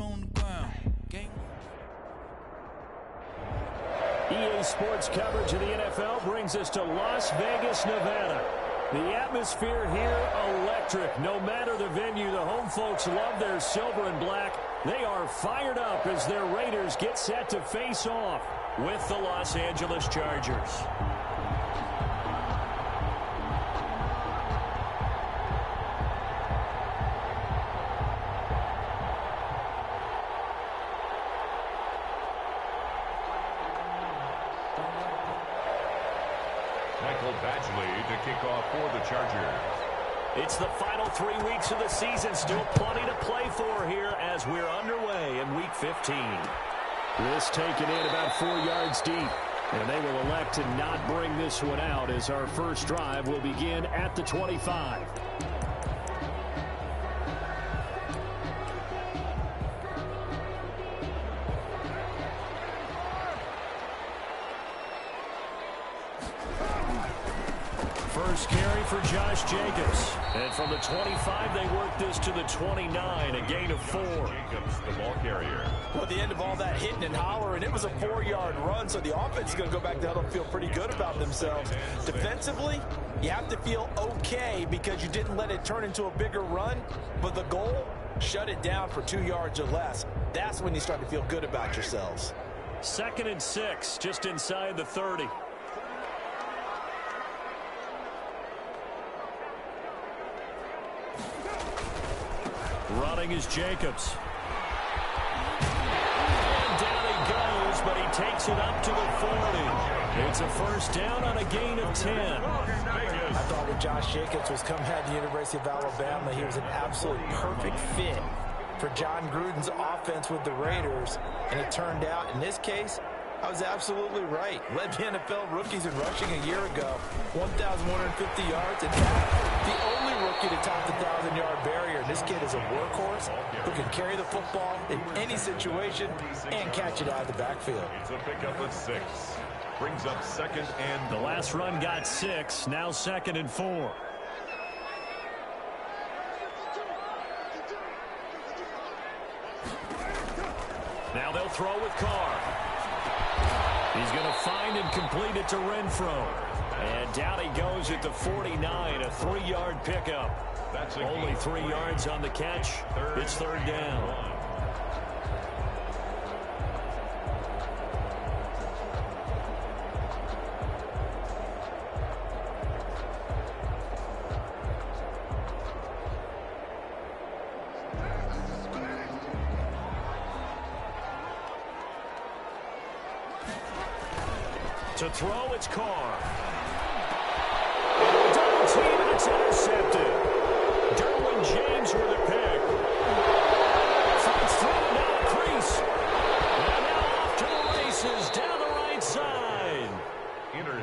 on the ground. Gang. EA Sports coverage of the NFL brings us to Las Vegas, Nevada. The atmosphere here, electric. No matter the venue, the home folks love their silver and black. They are fired up as their Raiders get set to face off with the Los Angeles Chargers. To kick off for the Chargers. It's the final 3 weeks of the season. Still plenty to play for here as we're underway in Week 15. This taken in about 4 yards deep. And they will elect to not bring this one out as our first drive will begin at the 25. First carry for Josh Jacobs. And from the 25, they work this to the 29, a gain of 4. Jacobs, the ball carrier. Well, at the end of all that hitting and hollering, it was a 4-yard run, so the offense is going to go back down and feel pretty good about themselves. Defensively, you have to feel okay because you didn't let it turn into a bigger run, but the goal, shut it down for 2 yards or less. That's when you start to feel good about yourselves. 2nd and 6, just inside the 30. Running is Jacobs. And down he goes, but he takes it up to the 40. It's a first down on a gain of 10. I thought with Josh Jacobs was coming out of the University of Alabama, he was an absolute perfect fit for John Gruden's offense with the Raiders. And it turned out, in this case, I was absolutely right. Led the NFL rookies in rushing a year ago. 1,150 yards. In fact, the only rookie to top the 1,000-yard barrier. This kid is a workhorse who can carry the football in any situation and catch it out of the backfield. It's a pickup of 6. Brings up 2nd and... The last run got 6. Now 2nd and 4. Now they'll throw with Carr. He's going to find and complete it to Renfro. And down he goes at the 49, a 3-yard pickup. That's only 3 yards on the catch. It's 3rd down. To throw, it's Carr. Double team, and it's intercepted. Derwin James with a pick. Fights through, now a crease. And now off to the races, down the right side.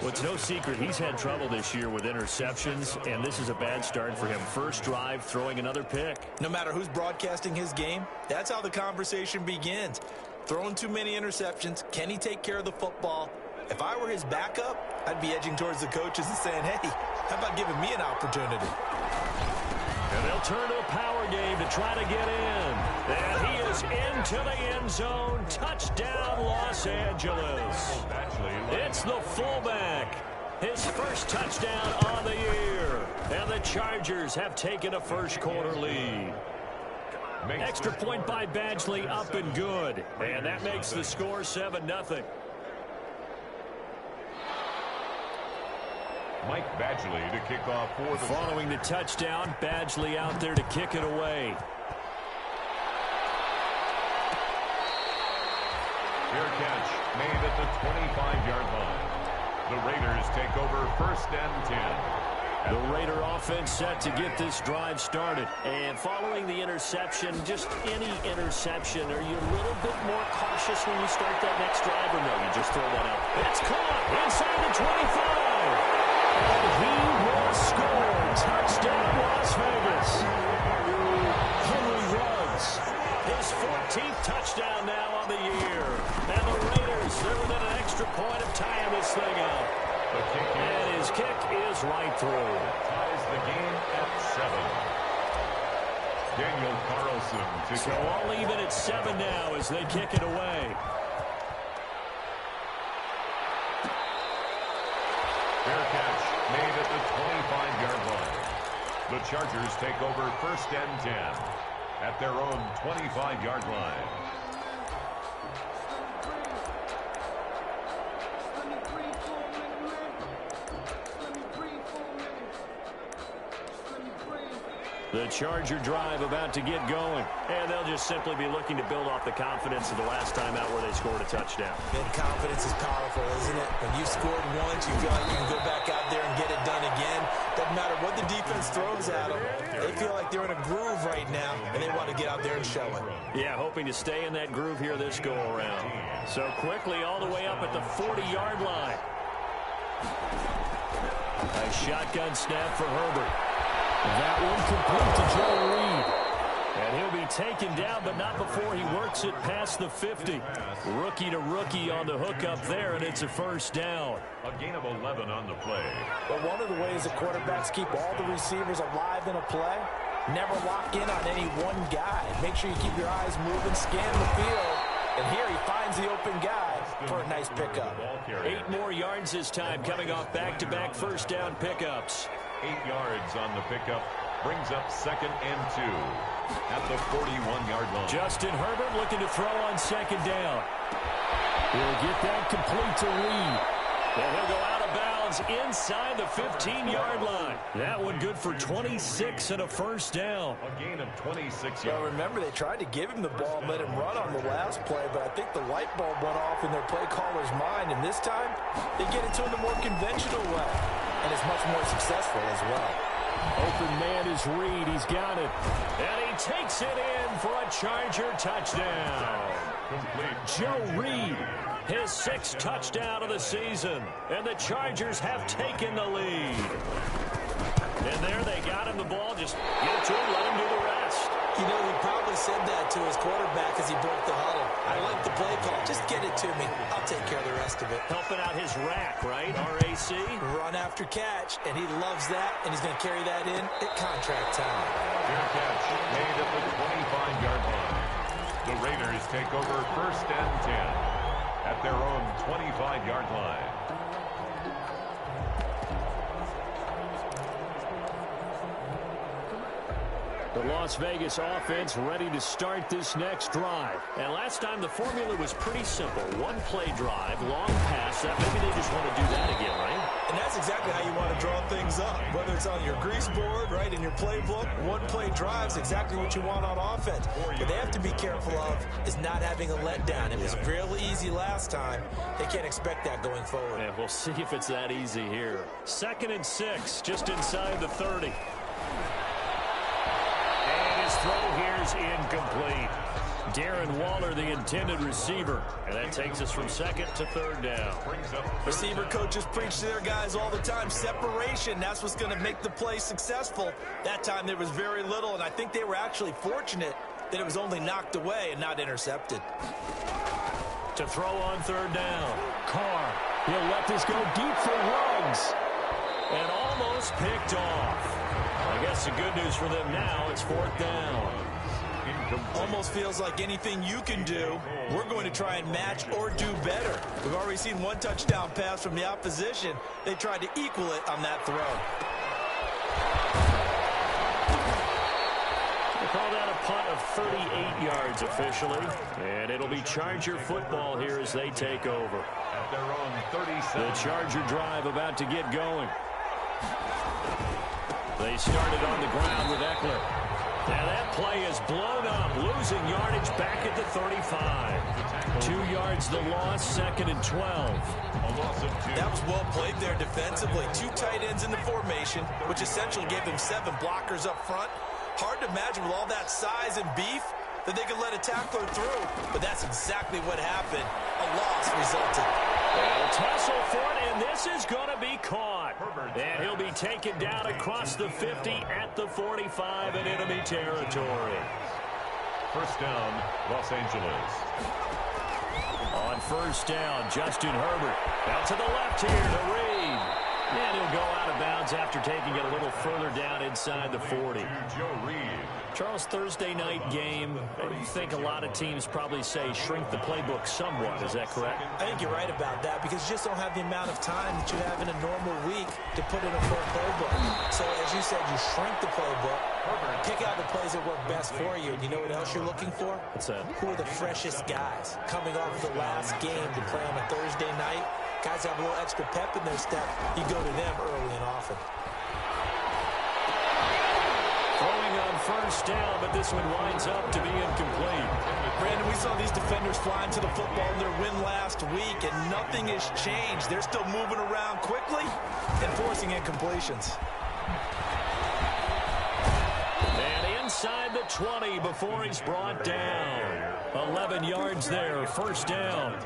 Well, it's no secret he's had trouble this year with interceptions, and this is a bad start for him. First drive, throwing another pick. No matter who's broadcasting his game, that's how the conversation begins. Throwing too many interceptions, can he take care of the football? If I were his backup, I'd be edging towards the coaches and saying, hey, how about giving me an opportunity? And they'll turn to a power game to try to get in. And he is into the end zone. Touchdown, Los Angeles. It's the fullback. His first touchdown on the year. And the Chargers have taken a first-quarter lead. Extra point by Badgley, up and good. And that makes the score 7-0. Mike Badgley to kick off for the... Following the touchdown, Badgley out there to kick it away. Fair catch made at the 25-yard line. The Raiders take over 1st and 10. The Raider offense set to get this drive started. And following the interception, just any interception, are you a little bit more cautious when you start that next drive, or no, you just throw that out? It's caught inside the 25. And he will score. Touchdown, Las Vegas. Henry Ruggs, his 14th touchdown now on the year. And the Raiders, they're within an extra point of tying this thing up. And his kick is right through. Ties the game at 7. Daniel Carlson. So all even at 7 now as they kick it away. Fair catch made at the 25-yard line. The Chargers take over 1st and 10 at their own 25-yard line. The Charger drive about to get going. And they'll just simply be looking to build off the confidence of the last time out where they scored a touchdown. And confidence is powerful, isn't it? When you scored once, you feel like you can go back out there and get it done again. Doesn't matter what the defense throws at them. They feel like they're in a groove right now, and they want to get out there and show it. Yeah, hoping to stay in that groove here this go-around. So quickly all the way up at the 40-yard line. A shotgun snap for Herbert. That one complete to Joe Reed. And he'll be taken down, but not before he works it past the 50. Rookie to rookie on the hook up there, and it's a 1st down. A gain of 11 on the play. But one of the ways that quarterbacks keep all the receivers alive in a play, never lock in on any one guy. Make sure you keep your eyes moving, scan the field. And here he finds the open guy for a nice pickup. 8 more yards this time, coming off back-to-back 1st down pickups. 8 yards on the pickup. Brings up 2nd and 2 at the 41-yard line. Justin Herbert looking to throw on 2nd down. He'll get that complete to Reed. And he'll go out of bounds inside the 15-yard line. That one good for 26 and a 1st down. A gain of 26 yards. Well, remember, they tried to give him the ball and let him run on the last play, but I think the light bulb went off in their play caller's mind, and this time they get it to him the more conventional way, and it's much more successful as well. Open man is Reed. He's got it. And he takes it in for a Charger touchdown. Complete. Joe Reed, his 6th touchdown of the season. And the Chargers have taken the lead. And there they got him the ball. Just get it to him, let him do the rest. You know, he probably said that to his quarterback as he broke the huddle. I like the play call. Just get it to me. I'll take care of the rest of it. Helping out his rack, right? RAC. Run after catch, and he loves that, and he's going to carry that in at contract time. Fair catch made at the 25-yard line. The Raiders take over 1st and 10 at their own 25-yard line. The Las Vegas offense ready to start this next drive. And last time the formula was pretty simple. One play drive, long pass. That maybe they just want to do that again, right? And that's exactly how you want to draw things up. Whether it's on your grease board, right, in your playbook, one play drive's exactly what you want on offense. What they have to be careful of is not having a letdown. It was really easy last time. They can't expect that going forward. And we'll see if it's that easy here. 2nd and 6, just inside the 30. Throw here's incomplete. Darren Waller, the intended receiver. And that takes us from 2nd to 3rd down. Receiver coaches preach to their guys all the time. Separation, that's what's going to make the play successful. That time there was very little, and I think they were actually fortunate that it was only knocked away and not intercepted. To throw on 3rd down. Carr, he'll let this go deep for Ruggs. And almost picked off. I guess the good news for them now, it's 4th down. Almost feels like anything you can do, we're going to try and match or do better. We've already seen one touchdown pass from the opposition. They tried to equal it on that throw. They call that a punt of 38 yards officially. And it'll be Charger football here as they take over. At their own 37. The Charger drive about to get going. They started on the ground with Eckler. Now that play is blown up, losing yardage back at the 35. 2 yards the loss, 2nd and 12. A loss of 2. That was well played there defensively. 2 tight ends in the formation, which essentially gave them 7 blockers up front. Hard to imagine with all that size and beef that they could let a tackler through, but that's exactly what happened. A loss resulted. A tussle for it, and this is going to be caught. And he'll be taken down across the 50 at the 45 in enemy territory. 1st down, Los Angeles. On 1st down, Justin Herbert. Out to the left here to Reed. And he'll go out of bounds after taking it a little further down inside the 40. Charles, Thursday night game, I think a lot of teams probably say shrink the playbook somewhat. Is that correct? I think you're right about that because you just don't have the amount of time that you have in a normal week to put in a full playbook. So as you said, you shrink the playbook, pick out the plays that work best for you. And you know what else you're looking for? What's that? Who are the freshest guys coming off the last game to play on a Thursday night? Guys have a little extra pep in their step. You go to them early and often. Throwing on first down, but this one winds up to be incomplete. Brandon, we saw these defenders flying to the football in their win last week, and nothing has changed. They're still moving around quickly and forcing incompletions. And inside the 20 before he's brought down. 11 yards there, first down.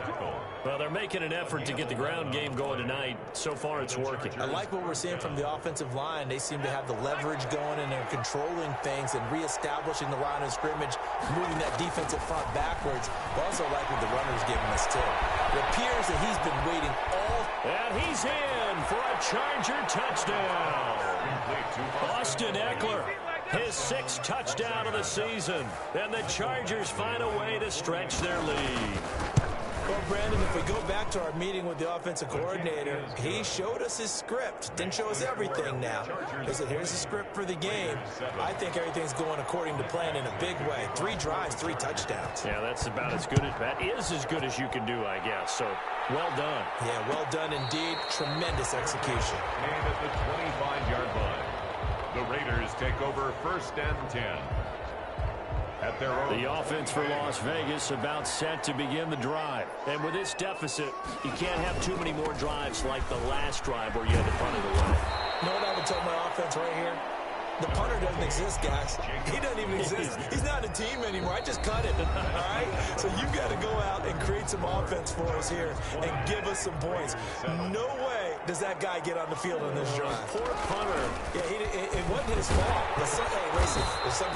Well, they're making an effort to get the ground game going tonight. So far, it's working. I like what we're seeing from the offensive line. They seem to have the leverage going, and they're controlling things and reestablishing the line of scrimmage, moving that defensive front backwards. I also like what the runner's giving us, too. It appears that he's been waiting all... And he's in for a Charger touchdown. Austin Eckler, his 6th touchdown of the season. And the Chargers find a way to stretch their lead. Well, Brandon, if we go back to our meeting with the offensive coordinator, he showed us his script. Didn't show us everything now. He said, here's the script for the game. I think everything's going according to plan in a big way. 3 drives, 3 touchdowns. Yeah, that's about as good as that is as good as you can do, I guess. So, well done. Yeah, well done indeed. Tremendous execution. And at the 25-yard line, the Raiders take over first and 10. At their own. The offense for Las Vegas about set to begin the drive. And with this deficit, you can't have too many more drives like the last drive where you had to punt it away. You know what I would tell my offense right here? The punter doesn't exist, guys. He doesn't even exist. He's not a team anymore. I just cut it, all right? So you've got to go out and create some offense for us here and give us some points. No way does that guy get on the field on this drive. Poor punter. Yeah, it wasn't his fault. But hey, listen,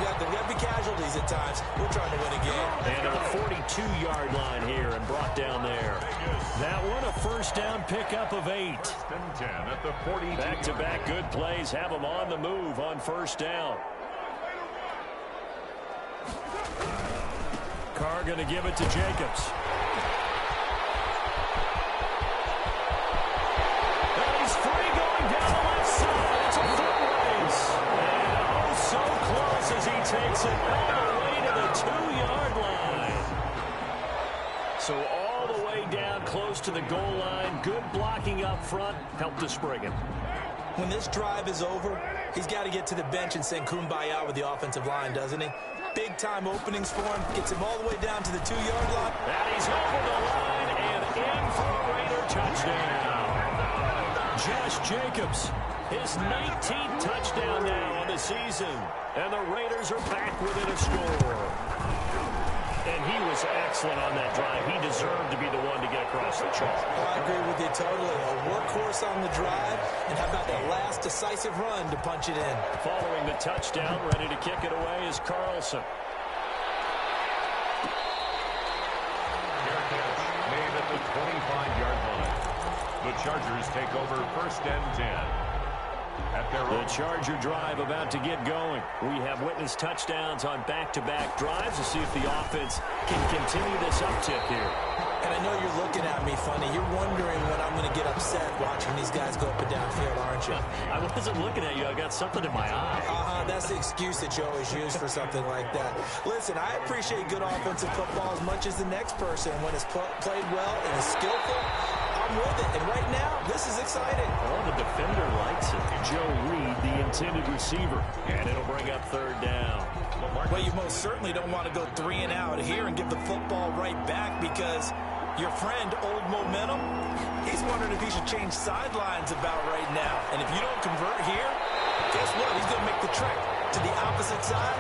there got to be casualties at times. We're trying to win a game. And to the 42-yard line here and brought down there. That one a first down pickup of 8. At the 42. Back-to-back good plays have them on the move on first down. Carr going to give it to Jacobs. And he's free going down the left side. It's a foot race. And oh, so close as he takes it all the way to the 2-yard line. So all the way down close to the goal line. Good blocking up front. Helped to spring him. When this drive is over, he's got to get to the bench and sing kumbaya with the offensive line, doesn't he? Big-time openings for him. Gets him all the way down to the 2-yard line. And he's over the line and in for a Raider touchdown. Josh Jacobs, his 19th touchdown now on the season. And the Raiders are back within a score. And he was excellent on that drive. He deserved to be the one to get across the chalk. I agree with you totally. A workhorse on the drive. And how about that last decisive run to punch it in? Following the touchdown, ready to kick it away is Carlson. Fair catch made at the 25-yard line. The Chargers take over first and 10. The Charger drive about to get going. We have witnessed touchdowns on back-to-back drives to see if the offense can continue this uptick here. And I know you're looking at me funny. You're wondering when I'm going to get upset watching these guys go up and down field, aren't you? I wasn't looking at you. I got something in my eye. That's the excuse that you always use for something like that. Listen, I appreciate good offensive football as much as the next person. When it's played well and is skillful, I'm with it. And right now, this is exciting. Oh, the defender likes it. Joe Reed, the intended receiver. And it'll bring up third down. Well, you most certainly don't want to go 3 and out here and give the football right back because your friend, Old Momentum, he's wondering if he should change sidelines about right now. And if you don't convert here, guess what? He's going to make the trek to the opposite side,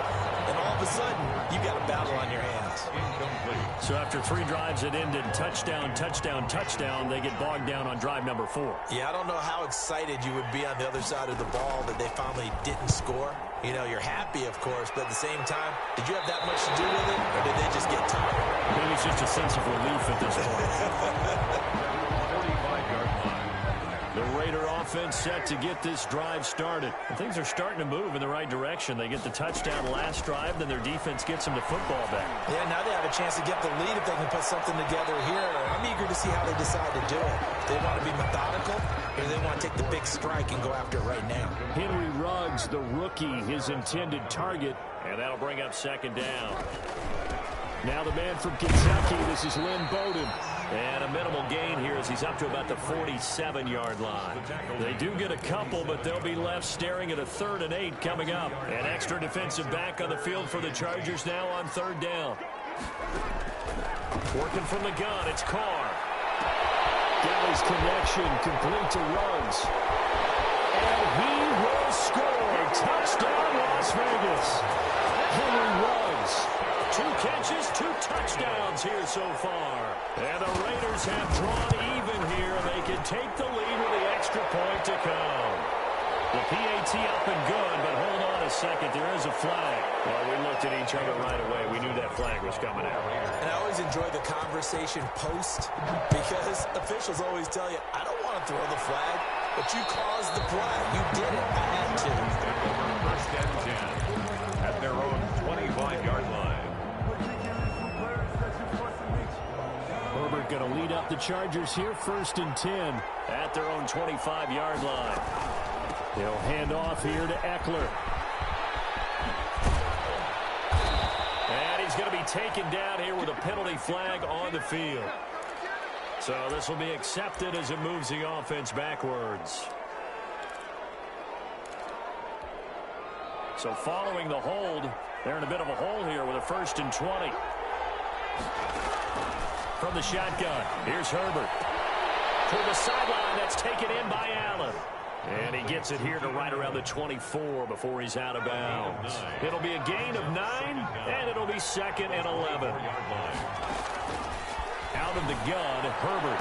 and all of a sudden, you've got a battle on your hands. Incomplete. So after 3 drives that ended touchdown, touchdown, touchdown, they get bogged down on drive number 4. Yeah, I don't know how excited you would be on the other side of the ball that they finally didn't score. You know, you're happy, of course, but at the same time, did you have that much to do with it, or did they just get tired? Maybe it's just a sense of relief at this point. 45-yard line. The Raider offense set to get this drive started. And things are starting to move in the right direction. They get the touchdown last drive, then their defense gets them to football back. Yeah, now they have a chance to get the lead if they can put something together here. I'm eager to see how they decide to do it. They want to be methodical, or they want to take the big strike and go after it right now. Henry Ruggs, the rookie, his intended target, and that'll bring up second down. Now the man from Kentucky, this is Lynn Bowden. And a minimal gain here as he's up to about the 47-yard line. They do get a couple, but they'll be left staring at a 3rd and 8 coming up. An extra defensive back on the field for the Chargers now on 3rd down. Working from the gun, it's Carr. Galley's connection complete to Ruggs. And he will score. Touchdown, Las Vegas. Henry Ruggs. 2 catches, 2 touchdowns here so far. And the Raiders have drawn even here. They can take the lead with the extra point to come. The PAT up and good, but hold on a second. There is a flag. Well, we looked at each other right away. We knew that flag was coming out. And I always enjoy the conversation post because officials always tell you, I don't want to throw the flag, but you caused the play. You did it. I had to. First and 10 at their own 25-yard line. Herbert going to lead up the Chargers here, 1st and 10 at their own 25-yard line. They'll hand off here to Eckler. And he's going to be taken down here with a penalty flag on the field. So this will be accepted as it moves the offense backwards. So following the hold, they're in a bit of a hole here with a 1st and 20. From the shotgun, here's Herbert. To the sideline, that's taken in by Allen. And he gets it here to right around the 24 before he's out of bounds. It'll be a gain of 9, and it'll be 2nd and 11. Out of the gun, Herbert.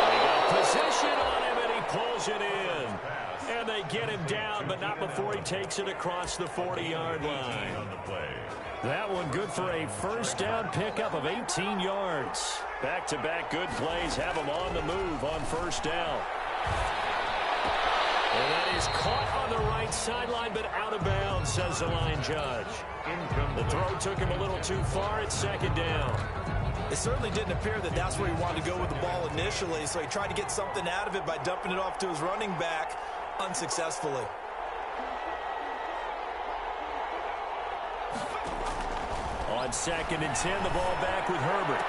They got possession on him, and he pulls it in. And they get him down, but not before he takes it across the 40-yard line. That one good for a 1st down pickup of 18 yards. Back-to-back good plays have him on the move on 1st down. And that is caught on the right sideline, but out of bounds, says the line judge. The throw took him a little too far. It's 2nd down. It certainly didn't appear that that's where he wanted to go with the ball initially, so he tried to get something out of it by dumping it off to his running back unsuccessfully. On 2nd and 10, the ball back with Herbert.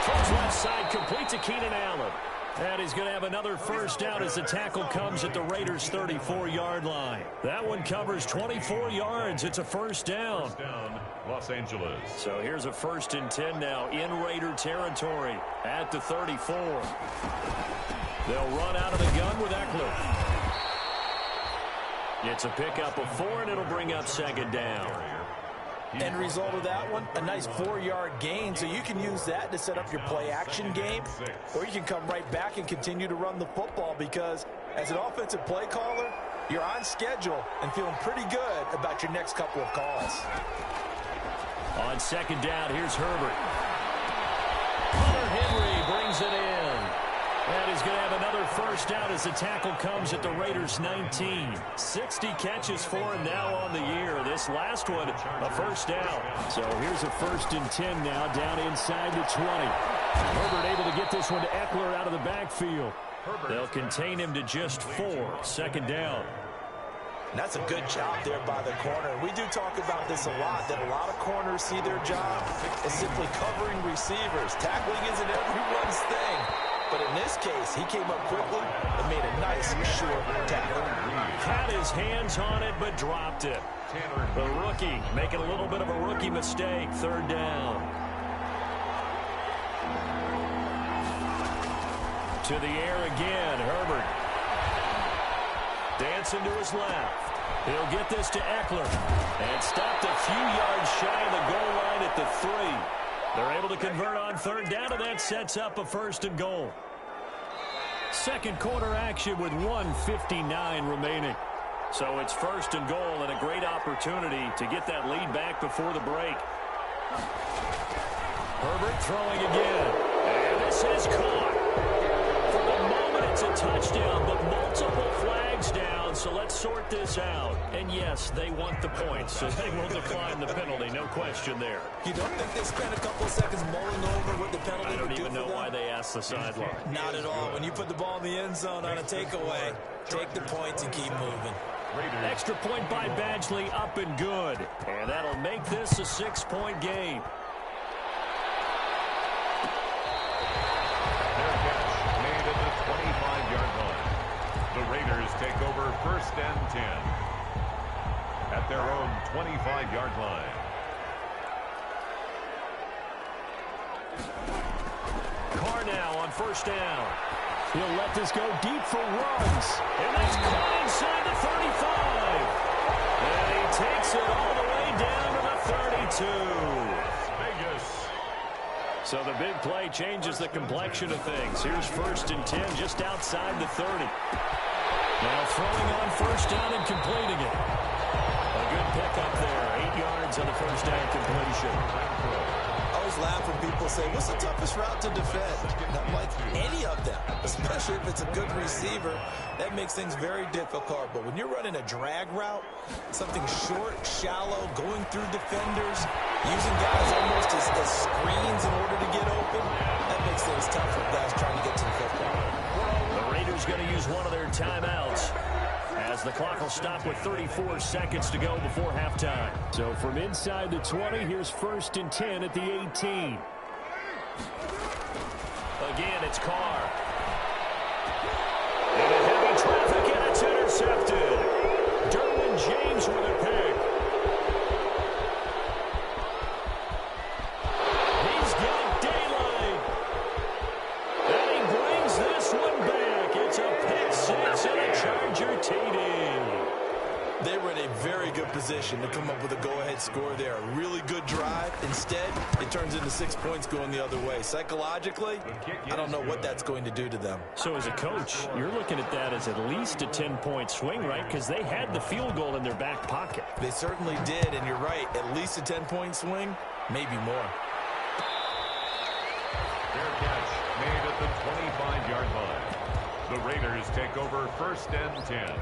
Throws left side, complete to Keenan Allen. And he's going to have another 1st down as the tackle comes at the Raiders' 34-yard line. That one covers 24 yards. It's a 1st down. Los Angeles. So here's a 1st and 10 now in Raider territory at the 34. They'll run out of the gun with Eckler. It's a pickup of 4, and it'll bring up 2nd down. End result of that one, a nice 4-yard gain, so you can use that to set up your play-action game, or you can come right back and continue to run the football because as an offensive play caller, you're on schedule and feeling pretty good about your next couple of calls. On 2nd down, here's Herbert. Hunter Henry brings it in. And he's going to have another 1st down as the tackle comes at the Raiders' 19. 60 catches for him now on the year. This last one, a 1st down. So here's a 1st and 10 now down inside the 20. Herbert able to get this one to Eckler out of the backfield. They'll contain him to just 4. 2nd down. And that's a good job there by the corner. We do talk about this a lot, that a lot of corners see their job as simply covering receivers. Tackling isn't everyone's thing. But in this case, he came up quickly and made a nice, short tackle. Had his hands on it, but dropped it. The rookie making a little bit of a rookie mistake. 3rd down. To the air again, Herbert. Dancing to his left. He'll get this to Eckler. And stopped a few yards shy of the goal line at the 3. They're able to convert on 3rd down, and that sets up a 1st and goal. 2nd quarter action with 1:59 remaining. So it's 1st and goal and a great opportunity to get that lead back before the break. Herbert throwing again. And this is caught. For the moment, it's a touchdown, but multiple flags down, so let's sort this out. And yes, they want the points, so they will decline the penalty, no question there. You don't think they spent a couple of seconds mulling over what the penalty would do for them? I don't even know why they asked the sideline. Not at all. When you put the ball in the end zone on a takeaway, take the points and keep moving. Extra point by Badgley, up and good. And that'll make this a 6-point game. Their catch made at the 25-yard line. The Raiders take over 1st and 10 at their own 25-yard line. Carr now on 1st down. He'll let this go deep for runs. And that's caught inside the 35. And he takes it all the way down to the 32. Vegas. So the big play changes the complexion of things. Here's 1st and 10 just outside the 30. Now throwing on 1st down and completing it. A good pickup there. 8 yards on the 1st down completion. I always laugh when people say, what's the toughest route to defend? And I'm like, any of them, especially if it's a good receiver. That makes things very difficult. But when you're running a drag route, something short, shallow, going through defenders, using guys almost as screens in order to get open, that makes things tough for guys trying to get to the football. The Raiders going to use one of their timeouts, as the clock will stop with 34 seconds to go before halftime. So from inside the 20, here's 1st and 10 at the 18. Again, it's Carr. Into heavy traffic, and it's intercepted. Derwin James with a pick. He's got daylight. And he brings this one back. It's a pick six and a Charger TD. They were in a very good position to come up with a go-ahead score there. A really good drive. Instead, it turns into 6 points going the other way. Psychologically, I don't know what that's going to do to them. So as a coach, you're looking at that as at least a 10-point swing, right? Because they had the field goal in their back pocket. They certainly did, and you're right. At least a 10-point swing, maybe more. Their catch made at the 25-yard line. The Raiders take over 1st and 10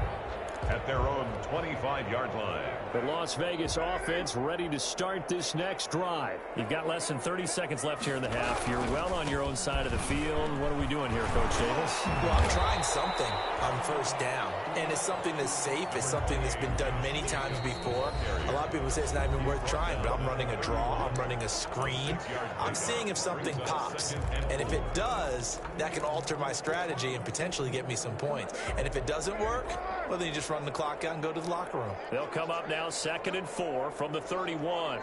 at their own 25-yard line. The Las Vegas offense ready to start this next drive. You've got less than 30 seconds left here in the half. You're well on your own side of the field. What are we doing here, Coach Davis? Well, I'm trying something on 1st down, and it's something that's safe. It's something that's been done many times before. A lot of people say it's not even worth trying, but I'm running a draw. I'm running a screen. I'm seeing if something pops, and if it does, that can alter my strategy and potentially get me some points. And if it doesn't work, well, then you just run the clock out and go to the locker room. They'll come up now 2nd and 4 from the 31. And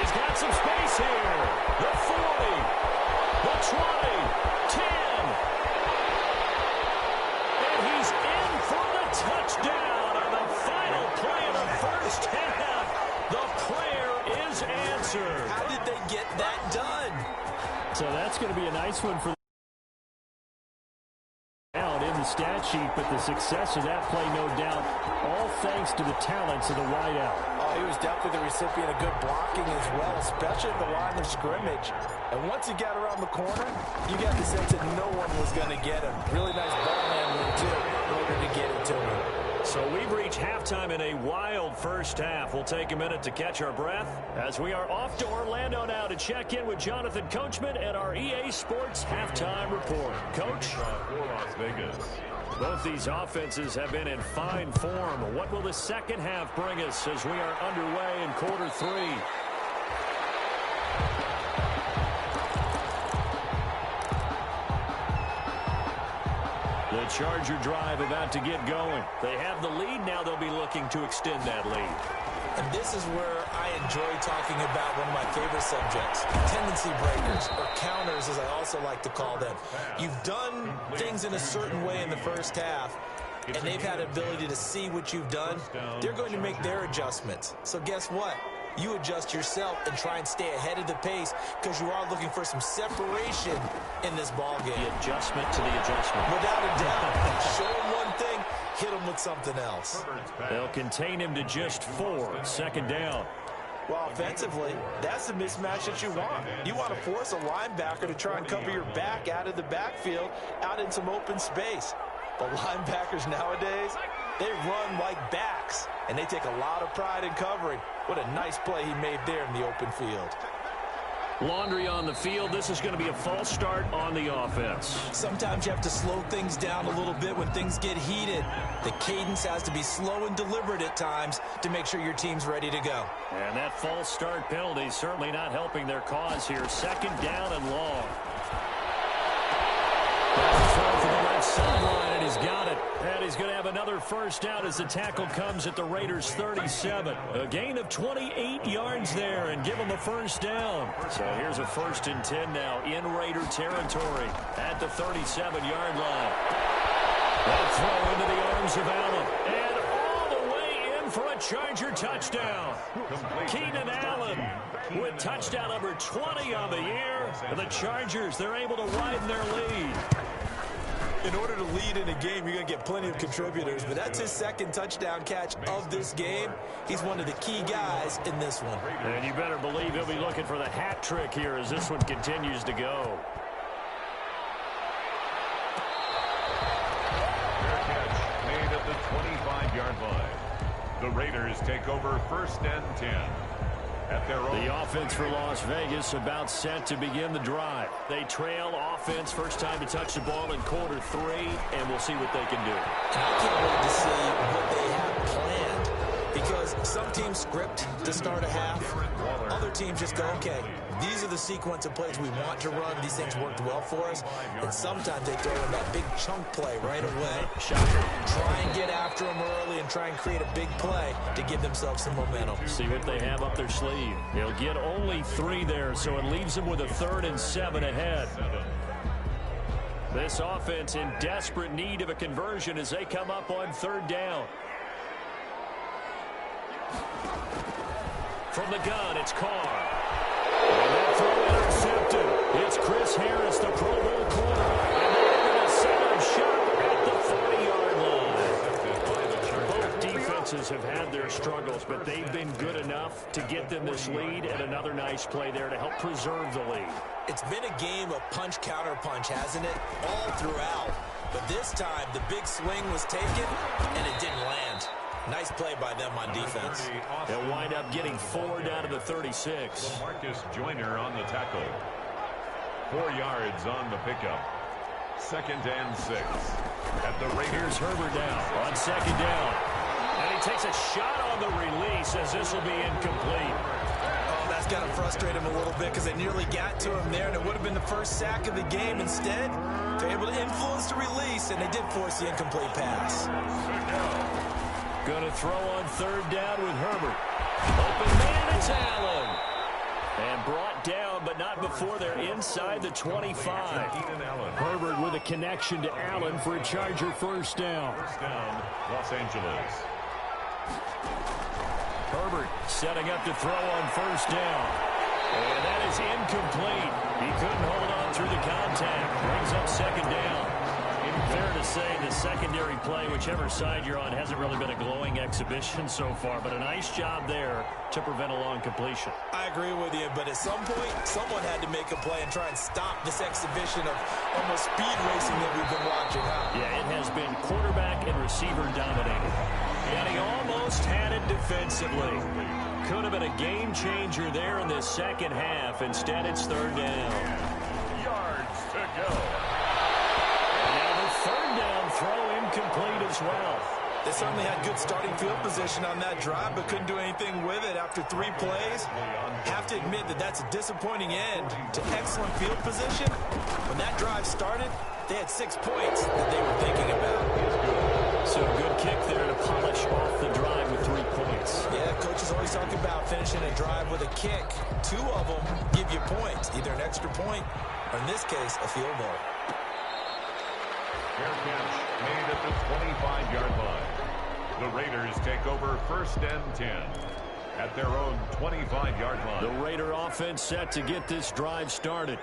he's got some space here. The 40, the 20, 10. And he's in for the touchdown on the final play of the 1st half. The prayer is answered. How did they get that done? So that's going to be a nice one for out in the stat sheet, but the success of that play, no doubt, all thanks to the talents of the wideout. Oh, he was definitely the recipient of good blocking as well, especially at the line of scrimmage. And once he got around the corner, you got the sense that no one was going to get him. Really nice ball handling, too, in order to get it to him. So we've reached halftime in a wild 1st half. We'll take a minute to catch our breath as we are off to Orlando now to check in with Jonathan Coachman and our EA Sports halftime report. Coach? For Las Vegas. Both these offenses have been in fine form. What will the 2nd half bring us as we are underway in quarter 3? The Charger drive about to get going. They have the lead. Now they'll be looking to extend that lead. And this is where I enjoy talking about one of my favorite subjects, tendency breakers, or counters as I also like to call them. You've done things in a certain way in the 1st half, and they've had the ability to see what you've done. They're going to make their adjustments. So guess what? You adjust yourself and try and stay ahead of the pace because you are looking for some separation in this ball game. The adjustment to the adjustment. Without a doubt. Show him one thing, hit him with something else. They'll contain him to just 4. 2nd down. Well, offensively, that's the mismatch that you want. You want to force a linebacker to try and cover your back out of the backfield, out in some open space. But linebackers nowadays, they run like backs, and they take a lot of pride in covering. What a nice play he made there in the open field. Laundry on the field. This is going to be a false start on the offense. Sometimes you have to slow things down a little bit when things get heated. The cadence has to be slow and deliberate at times to make sure your team's ready to go. And that false start penalty is certainly not helping their cause here. Second down and long. Throw for the left sideline, and he's got it. And he's going to have another first down as the tackle comes at the Raiders' 37. A gain of 28 yards there and give them a first down. So here's a 1st and 10 now in Raider territory at the 37-yard line. That throw into the arms of Allen. And all the way in for a Charger touchdown. Keenan Allen with touchdown number 20 on the year. And the Chargers, they're able to widen their lead. In order to lead in a game, you're going to get plenty of contributors, but that's his 2nd touchdown catch of this game. He's one of the key guys in this one. And you better believe he'll be looking for the hat trick here as this one continues to go. Fair catch made at the 25-yard line. The Raiders take over 1st and 10. At their own. The offense for Las Vegas about set to begin the drive. They trail offense, first time to touch the ball in quarter 3, and we'll see what they can do. I can't wait to see what they have planned, because some teams script to start a half. Other teams just go, okay, these are the sequence of plays we want to run. These things worked well for us. And sometimes they throw in that big chunk play right away. Try and get after them early and try and create a big play to give themselves some momentum. See what they have up their sleeve. They'll get only 3 there, so it leaves them with a 3rd and 7 ahead. This offense in desperate need of a conversion as they come up on 3rd down. From the gun, it's Carr. And that throw intercepted. It's Chris Harris, the Pro Bowl corner. And they're going to set a shot at the 40-yard line. Both defenses have had their struggles, but they've been good enough to get them this lead, and another nice play there to help preserve the lead. It's been a game of punch-counter-punch, hasn't it? All throughout. But this time, the big swing was taken, and it didn't land. Nice play by them on defense. They'll wind up getting 4 down to the 36. Marcus Joyner on the tackle. 4 yards on the pickup. 2nd and 6. At the Raiders, Herbert down on 2nd down. And he takes a shot on the release as this will be incomplete. Oh, that's got to frustrate him a little bit because they nearly got to him there, and it would have been the first sack of the game. Instead, they're able to influence the release, and they did force the incomplete pass. Going to throw on 3rd down with Herbert. Open man, it's Allen. And brought down, but not before they're inside the 25. Herbert with a connection to Allen for a Charger first down. First down, Los Angeles. Herbert setting up to throw on 1st down. And that is incomplete. He couldn't hold on through the contact. Brings up 2nd down. Fair to say the secondary play, whichever side you're on, hasn't really been a glowing exhibition so far, but a nice job there to prevent a long completion. I agree with you, but at some point, someone had to make a play and try and stop this exhibition of almost speed racing that we've been watching, huh? Yeah, it has been quarterback and receiver dominated. And he almost had it defensively. Could have been a game changer there in the 2nd half. Instead, it's 3rd down. Yards to go. Throw incomplete as well. They certainly had good starting field position on that drive, but couldn't do anything with it after 3 plays. Have to admit that that's a disappointing end to excellent field position. When that drive started, they had 6 points that they were thinking about. So a good kick there to polish off the drive with 3 points. Yeah, coaches always talk about finishing a drive with a kick. 2 of them give you points, either an extra point or, in this case, a field goal. Fair catch made at the 25-yard line. The Raiders take over 1st and 10 at their own 25-yard line. The Raider offense set to get this drive started.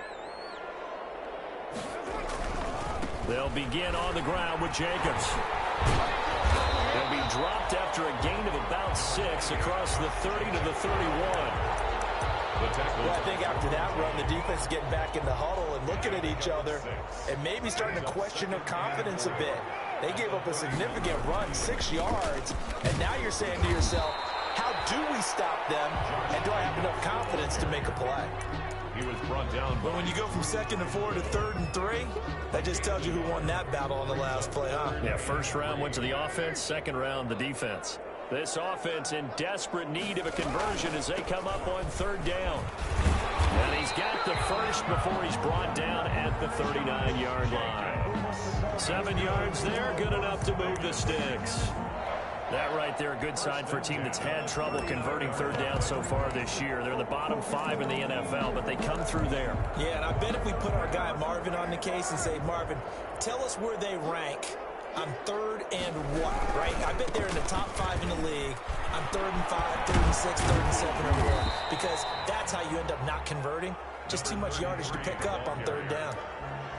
They'll begin on the ground with Jacobs. He'll be dropped after a gain of about 6 across the 30 to the 31. Well, I think after that run, the defense is getting back in the huddle and looking at each other and maybe starting to question their confidence a bit. They gave up a significant run, 6 yards, and now you're saying to yourself, how do we stop them, and do I have enough confidence to make a play? He was brought down. But when you go from 2nd and 4 to 3rd and 3, that just tells you who won that battle on the last play, huh? Yeah, first round went to the offense, second round the defense. This offense in desperate need of a conversion as they come up on 3rd down. And he's got the first before he's brought down at the 39-yard line. 7 yards there, good enough to move the sticks. That right there, a good sign for a team that's had trouble converting 3rd down so far this year. They're in the bottom 5 in the NFL, but they come through there. Yeah, and I bet if we put our guy Marvin on the case and say, Marvin, tell us where they rank on 3rd and what, right? I bet they're in the top 5 in the league on 3rd and 5, 3rd and 6, 3rd and 7 or more, because that's how you end up not converting. Just too much yardage to pick up on 3rd down.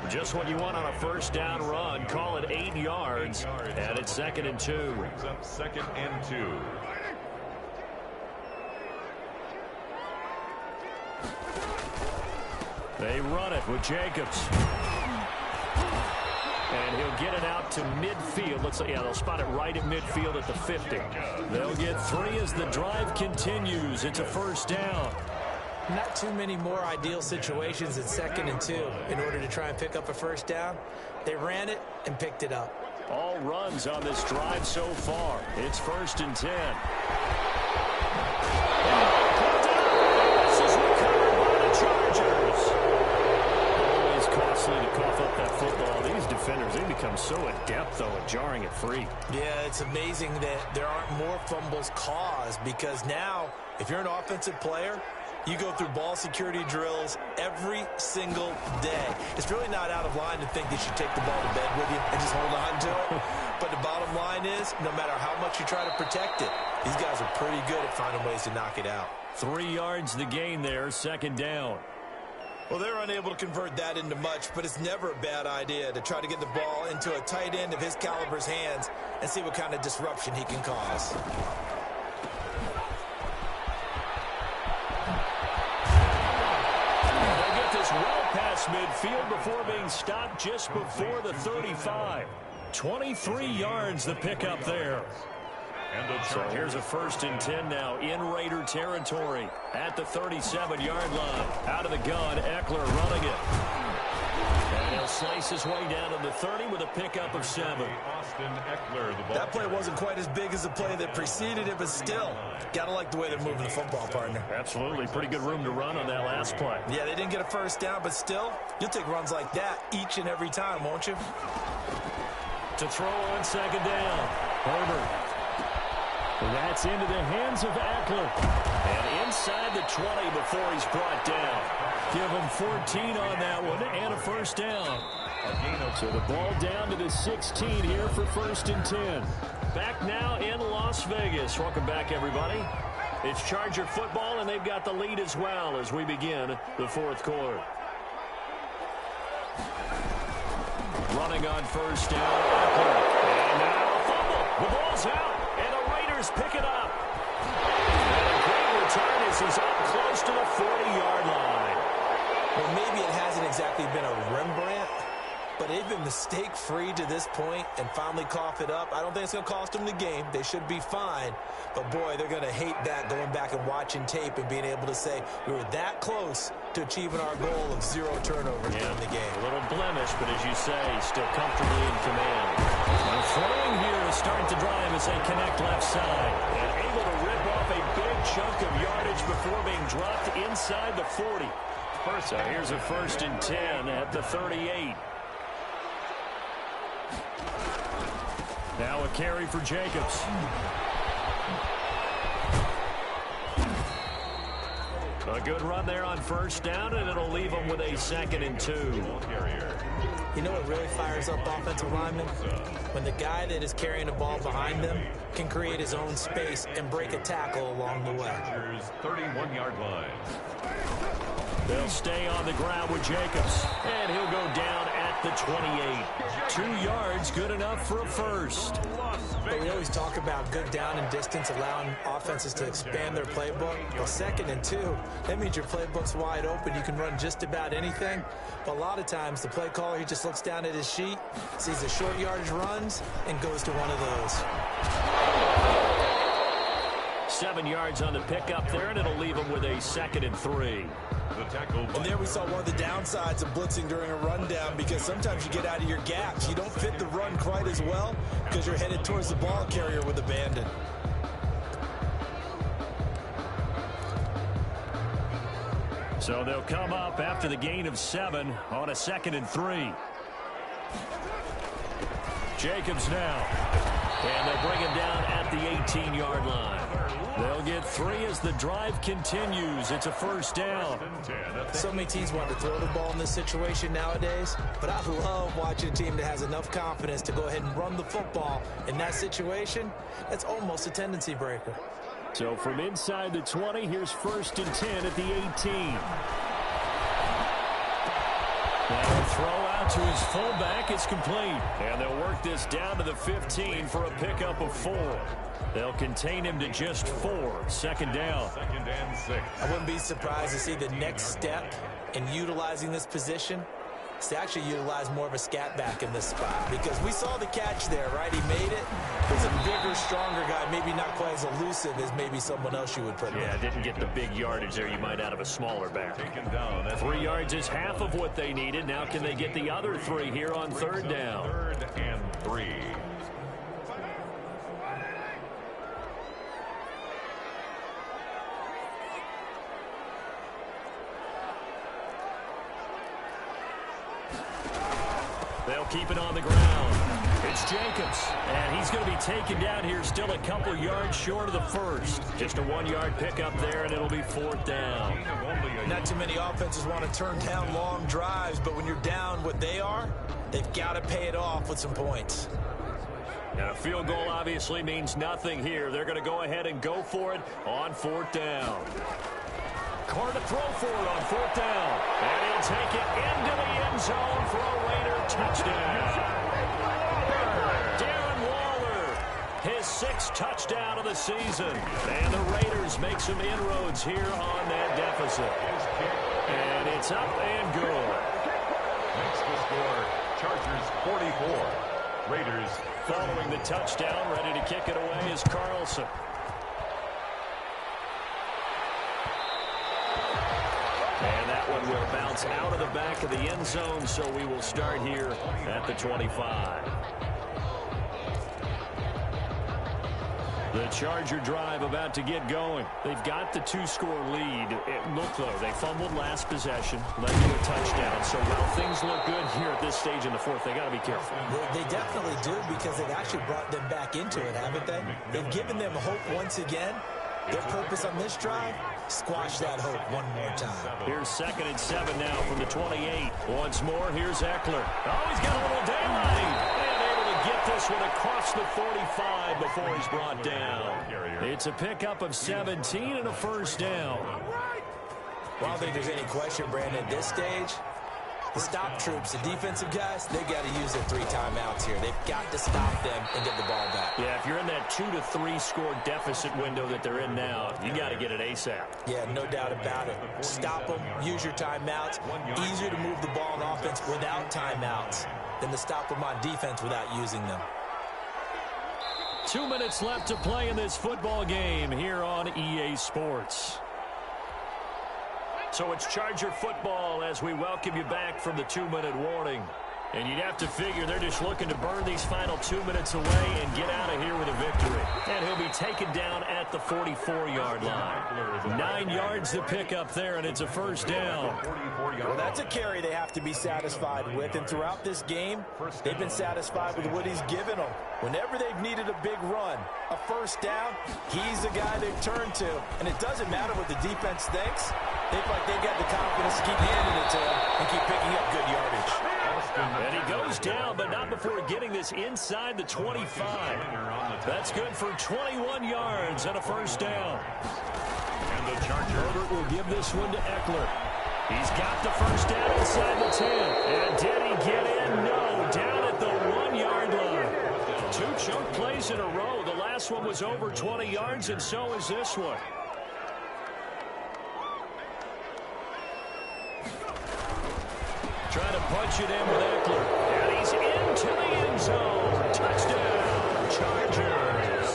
Just what you want on a first down run. Call it 8 yards, and it's 2nd and 2. Brings up 2nd and 2. They run it with Jacobs. And he'll get it out to midfield. Looks like, yeah, they'll spot it right at midfield at the 50. They'll get 3 as the drive continues. It's a first down. Not too many more ideal situations at 2nd and 2 in order to try and pick up a first down. They ran it and picked it up. All runs on this drive so far. It's 1st and 10. This is recovered by the Chargers. Always costly to cough up that football. These defenders, they become so adept, though, at jarring it free. Yeah, it's amazing that there aren't more fumbles caused, because now, if you're an offensive player, you go through ball security drills every single day. It's really not out of line to think that you take the ball to bed with you and just hold on to it. But the bottom line is, no matter how much you try to protect it, these guys are pretty good at finding ways to knock it out. 3 yards the gain there, 2nd down. Well, they're unable to convert that into much, but it's never a bad idea to try to get the ball into a tight end of his caliber's hands and see what kind of disruption he can cause. Well past midfield before being stopped just before the 35. 23 yards the pickup there. So here's a 1st and 10 now in Raider territory at the 37-yard line. Out of the gun, Eckler running it. And he'll slice his way down to the 30 with a pickup of 7. That play wasn't quite as big as the play that preceded it, but still, gotta like the way they're moving the football, partner. Absolutely. Pretty good room to run on that last play. Yeah, they didn't get a first down, but still, you'll take runs like that each and every time, won't you? To throw on 2nd down, Herbert. That's into the hands of Eckler. And inside the 20 before he's brought down. Give him 14 on that one and a first down. So the ball down to the 16 here for 1st and 10. Back now in Las Vegas. Welcome back, everybody. It's Charger football, and they've got the lead as well as we begin the 4th quarter. Running on 1st down, Eckler. And now a fumble. The ball's out. And the Raiders pick it up. And a great return as he's up close to the 40-yard line. Well, maybe it hasn't exactly been a Rembrandt, but they've been mistake-free to this point and finally cough it up. I don't think it's going to cost them the game. They should be fine. But, boy, they're going to hate that, going back and watching tape and being able to say we were that close to achieving our goal of 0 turnovers in the game. A little blemish, but as you say, still comfortably in command. And throwing here is starting to drive as they connect left side. And able to rip off a big chunk of yardage before being dropped inside the 40. So here's a 1st and 10 at the 38. Now a carry for Jacobs. A good run there on 1st down, and it'll leave them with a 2nd and 2. You know what really fires up offensive linemen? When the guy that is carrying the ball behind them can create his own space and break a tackle along the way. 31-yard line. They'll stay on the ground with Jacobs, and he'll go down at the 28. 2 yards, good enough for a first. Las But we always talk about good down and distance, allowing offenses to expand their playbook. Well, 2nd and 2, that means your playbook's wide open. You can run just about anything. But a lot of times, the play caller, he just looks down at his sheet, sees the short yardage runs, and goes to one of those. 7 yards on the pickup there, and it'll leave him with a 2nd and 3. And there we saw one of the downsides of blitzing during a rundown, because sometimes you get out of your gaps. You don't fit the run quite as well because you're headed towards the ball carrier with abandon. So they'll come up after the gain of 7 on a 2nd and 3. Jacobs now. And they'll bring him down at the 18-yard line. They'll get 3 as the drive continues. It's a 1st down. So many teams want to throw the ball in this situation nowadays, but I love watching a team that has enough confidence to go ahead and run the football. In that situation, that's almost a tendency breaker. So from inside the 20, here's 1st and 10 at the 18. Now a throw out to his fullback. It's complete. And they'll work this down to the 15 for a pickup of 4. They'll contain him to just 4. 2nd down. 2nd and 6. I wouldn't be surprised to see the next step in utilizing this position is to actually utilize more of a scat back in this spot, because we saw the catch there, right? He made it. He's a bigger, stronger guy, maybe not quite as elusive as maybe someone else you would put in. Yeah, didn't get the big yardage there you might out of a smaller back. 3 yards is half of what they needed. Now can they get the other 3 here on 3rd down? 3rd and 3. They'll keep it on the ground. It's Jacobs, and he's going to be taken down here, still a couple yards short of the 1st. Just a 1-yard pickup there, and it'll be 4th down. Not too many offenses want to turn down long drives, but when you're down what they are, they've got to pay it off with some points. And a field goal obviously means nothing here. They're going to go ahead and go for it on 4th down. Carr to throw for it on 4th down. And he'll take it into the end zone for a Raider touchdown. Darren Waller, his 6th touchdown of the season. And the Raiders make some inroads here on that deficit. And it's up and good. Makes the score, Chargers 44. Raiders following the touchdown, ready to kick it away is Carlson. And that one will bounce out of the back of the end zone, so we will start here at the 25. The Charger drive about to get going. They've got the 2-score lead. Look, though, they fumbled last possession, led to a touchdown. So while things look good here at this stage in the 4th, they got to be careful. They definitely do, because they've actually brought them back into it, haven't they? They've given them hope once again. Their purpose on this drive, squash that hope one more time. Here's 2nd and 7 now from the 28. Once more, here's Eckler. Oh, he's got a little daylight. And able to get this one across the 45 before he's brought down. It's a pickup of 17 and a 1st down. Well, I don't think there's any question, Brandon, at this stage, the stop troops, the defensive guys, they got to use their 3 timeouts here. They've got to stop them and get the ball back. Yeah, if you're in that 2 to 3 score deficit window that they're in now, you got to get it ASAP. Yeah, no doubt about it. Stop them, use your timeouts. Easier to move the ball on offense without timeouts than to stop them on defense without using them. 2 minutes left to play in this football game here on EA Sports. So it's Charger football as we welcome you back from the 2-minute warning. And you'd have to figure they're just looking to burn these final 2 minutes away and get out of here with a victory. And he'll be taken down at the 44-yard line. 9 yards to pick up there, and it's a 1st down. Well, that's a carry they have to be satisfied with. And throughout this game, they've been satisfied with what he's given them. Whenever they've needed a big run, a 1st down, he's the guy they've turned to. And it doesn't matter what the defense thinks. They feel like they've got the confidence to keep handing it to him and keep picking up good yardage. And he goes down, but not before getting this inside the 25. That's good for 21 yards and a 1st down. And the Chargers Herbert will give this one to Eckler. He's got the 1st down inside the 10. And did he get in? No. Down at the 1-yard line. 2 chunk plays in a row. The last one was over 20 yards, and so is this one. Trying to punch it in with Eckler. And he's into the end zone. Touchdown, Chargers.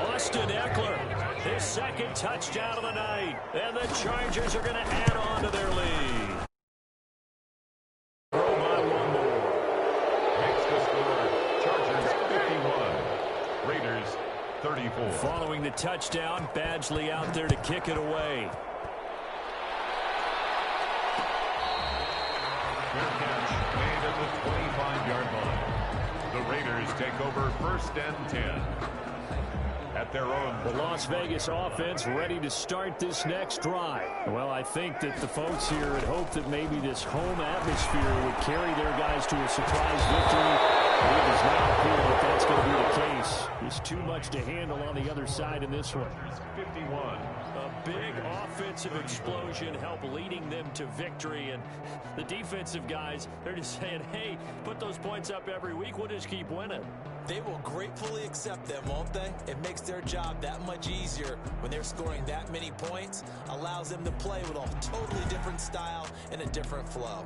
Austin Eckler, his second touchdown of the night. And the Chargers are going to add on to their lead. Throw by one more. Makes the score. Chargers 51. Raiders 34. Following the touchdown, Badgley out there to kick it away. Fair catch made at the 25-yard line. The Raiders take over 1st and 10 at their own. The Las Vegas offense ready to start this next drive. Well, I think that the folks here had hoped that maybe this home atmosphere would carry their guys to a surprise victory. But it does not appear that that's going to be the case. There's too much to handle on the other side in this one. 51. A big offensive explosion helped leading them to victory. And the defensive guys, they're just saying, hey, put those points up every week. We'll just keep winning. They will gratefully accept them, won't they? It makes their job that much easier when they're scoring that many points. Allows them to play with a totally different style and a different flow.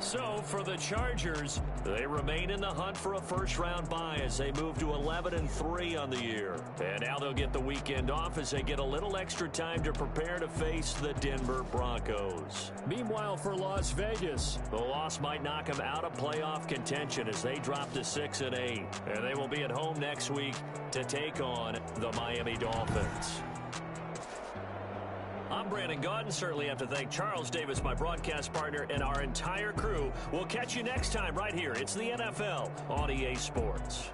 So, for the Chargers, they remain in the hunt for a first-round bye as they move to 11-3 on the year. And now they'll get the weekend off as they get a little extra time to prepare to face the Denver Broncos. Meanwhile, for Las Vegas, the loss might knock them out of playoff contention as they drop to 6-8. And they will be at home next week to take on the Miami Dolphins. I'm Brandon Gaudin. Certainly have to thank Charles Davis, my broadcast partner, and our entire crew. We'll catch you next time right here. It's the NFL on EA Sports.